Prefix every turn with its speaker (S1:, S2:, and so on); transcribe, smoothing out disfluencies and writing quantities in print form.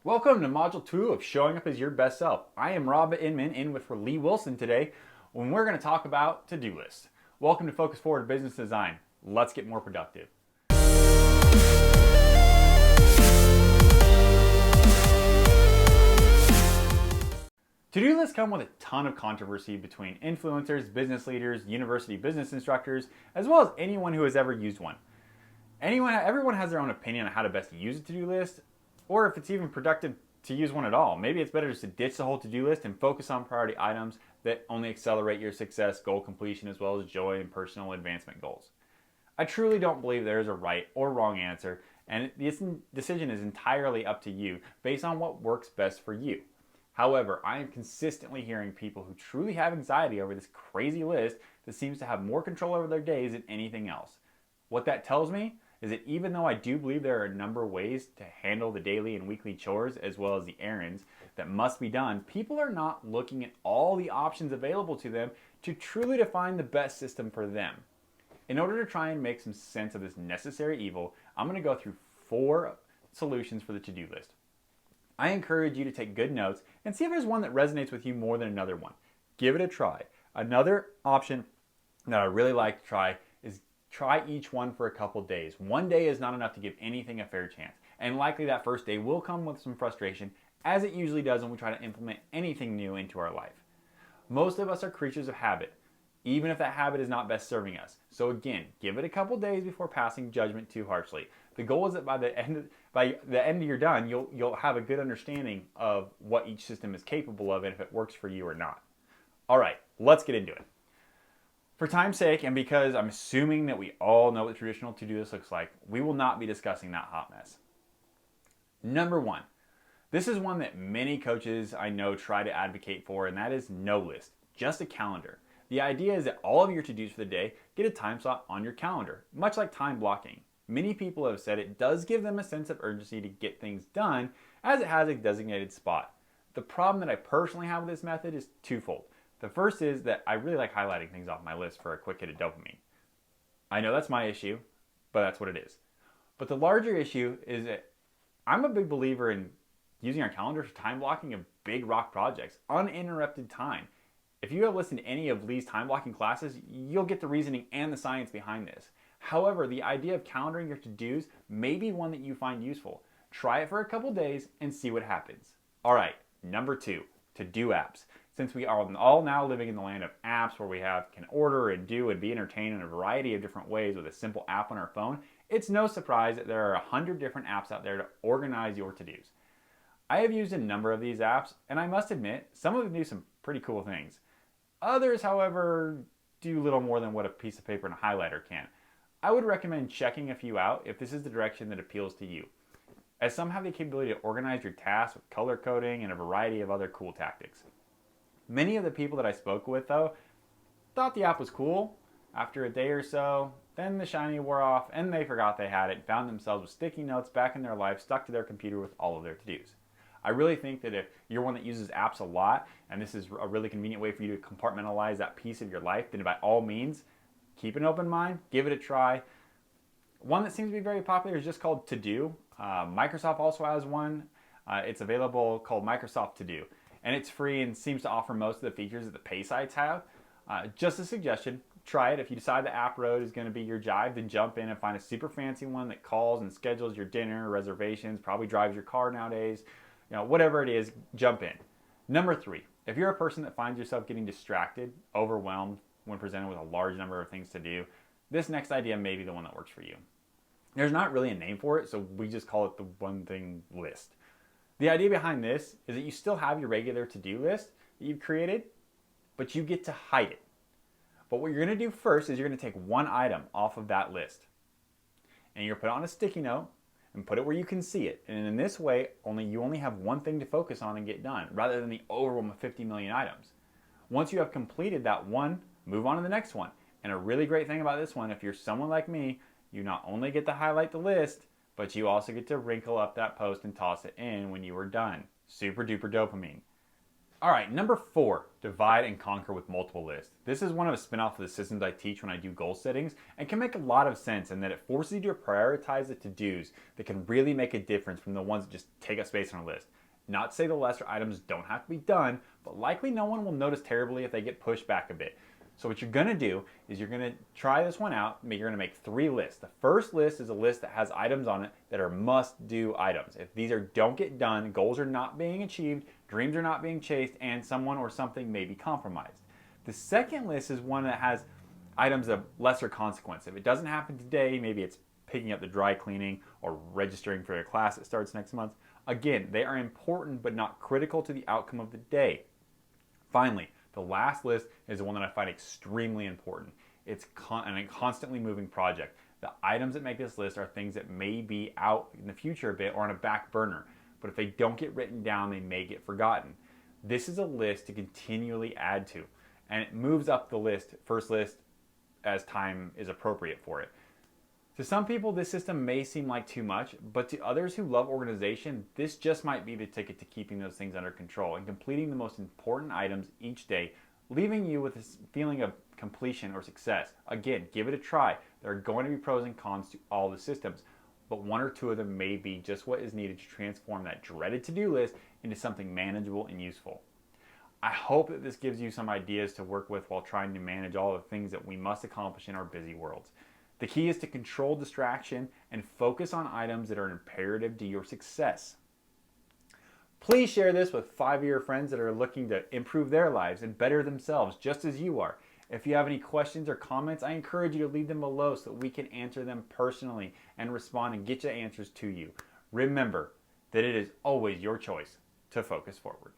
S1: Welcome to Module 2 of Showing Up as Your Best Self. I am Rob Inman in with Lee Wilson today when we're going to talk about to-do lists. Welcome to Focus Forward Business Design. Let's get more productive. To-do lists come with a ton of controversy between influencers, business leaders, university business instructors, as well as anyone who has ever used one. Everyone has their own opinion on how to best use a to-do list, or if it's even productive to use one at all. Maybe it's better just to ditch the whole to-do list and focus on priority items that only accelerate your success, goal completion, as well as joy and personal advancement goals. I truly don't believe there is a right or wrong answer, and this decision is entirely up to you based on what works best for you. However, I am consistently hearing people who truly have anxiety over this crazy list that seems to have more control over their days than anything else. What that tells me is that even though I do believe there are a number of ways to handle the daily and weekly chores as well as the errands that must be done, people are not looking at all the options available to them to truly define the best system for them. In order to try and make some sense of this necessary evil, I'm going to go through 4 solutions for the to-do list. I encourage you to take good notes and see if there's one that resonates with you more than another one. Give it a try. Another option that I really like to try is try each one for a couple days. One day is not enough to give anything a fair chance, and likely that first day will come with some frustration, as it usually does when we try to implement anything new into our life. Most of us are creatures of habit, even if that habit is not best serving us. So again, give it a couple days before passing judgment too harshly. The goal is that by the end you're done, you'll have a good understanding of what each system is capable of and if it works for you or not. All right, let's get into it. For time's sake, and because I'm assuming that we all know what traditional to-do list looks like, we will not be discussing that hot mess. Number 1. This is one that many coaches I know try to advocate for, and that is no list, just a calendar. The idea is that all of your to-dos for the day get a time slot on your calendar, much like time blocking. Many people have said it does give them a sense of urgency to get things done, as it has a designated spot. The problem that I personally have with this method is twofold. The first is that I really like highlighting things off my list for a quick hit of dopamine. I know that's my issue, but that's what it is. But the larger issue is that I'm a big believer in using our calendar for time blocking of big rock projects, uninterrupted time. If you have listened to any of Lee's time blocking classes, you'll get the reasoning and the science behind this. However, the idea of calendaring your to-dos may be one that you find useful. Try it for a couple days and see what happens. All right, number 2, to-do apps. Since we are all now living in the land of apps where we can order and do and be entertained in a variety of different ways with a simple app on our phone, it's no surprise that there are 100 different apps out there to organize your to-dos. I have used a number of these apps, and I must admit, some of them do some pretty cool things. Others, however, do little more than what a piece of paper and a highlighter can. I would recommend checking a few out if this is the direction that appeals to you, as some have the capability to organize your tasks with color coding and a variety of other cool tactics. Many of the people that I spoke with, though, thought the app was cool. After a day or so, then the shiny wore off and they forgot they had it and found themselves with sticky notes back in their life stuck to their computer with all of their to-dos. I really think that if you're one that uses apps a lot and this is a really convenient way for you to compartmentalize that piece of your life, then by all means, keep an open mind, give it a try. One that seems to be very popular is just called To Do. Microsoft also has one. It's available called Microsoft To Do. And it's free and seems to offer most of the features that the pay sites have. Just a suggestion, try it. If you decide the app road is going to be your jive, then jump in and find a super fancy one that calls and schedules your dinner, reservations, probably drives your car nowadays. Whatever it is, jump in. Number 3, if you're a person that finds yourself getting distracted, overwhelmed when presented with a large number of things to do, this next idea may be the one that works for you. There's not really a name for it, so we just call it the one thing list. The idea behind this is that you still have your regular to-do list that you've created, but you get to hide it. But what you're going to do first is you're going to take one item off of that list, and you're going to put it on a sticky note and put it where you can see it. And in this way, you only have one thing to focus on and get done, rather than the overwhelm of 50 million items. Once you have completed that one, move on to the next one. And a really great thing about this one, if you're someone like me, you not only get to highlight the list, but you also get to wrinkle up that post and toss it in when you are done. Super duper dopamine. All right, number 4, divide and conquer with multiple lists. This is one of a spin-off of the systems I teach when I do goal settings and can make a lot of sense in that it forces you to prioritize the to-dos that can really make a difference from the ones that just take up space on a list. Not to say the lesser items don't have to be done, but likely no one will notice terribly if they get pushed back a bit. So what you're gonna do is you're gonna try this one out. You're gonna make 3 lists. The first list is a list that has items on it that are must-do items. If these don't get done, goals are not being achieved, dreams are not being chased, and someone or something may be compromised. The second list is one that has items of lesser consequence. If it doesn't happen today, maybe it's picking up the dry cleaning or registering for a class that starts next month. Again, they are important but not critical to the outcome of the day. Finally, the last list is the one that I find extremely important. It's a constantly moving project. The items that make this list are things that may be out in the future a bit or on a back burner, but if they don't get written down, they may get forgotten. This is a list to continually add to, and it moves up the list, first list, as time is appropriate for it. To some people, this system may seem like too much, but to others who love organization, this just might be the ticket to keeping those things under control and completing the most important items each day, leaving you with this feeling of completion or success. Again, give it a try. There are going to be pros and cons to all the systems, but 1 or 2 of them may be just what is needed to transform that dreaded to-do list into something manageable and useful. I hope that this gives you some ideas to work with while trying to manage all the things that we must accomplish in our busy worlds. The key is to control distraction and focus on items that are imperative to your success. Please share this with 5 of your friends that are looking to improve their lives and better themselves just as you are. If you have any questions or comments, I encourage you to leave them below so that we can answer them personally and respond and get your answers to you. Remember that it is always your choice to focus forward.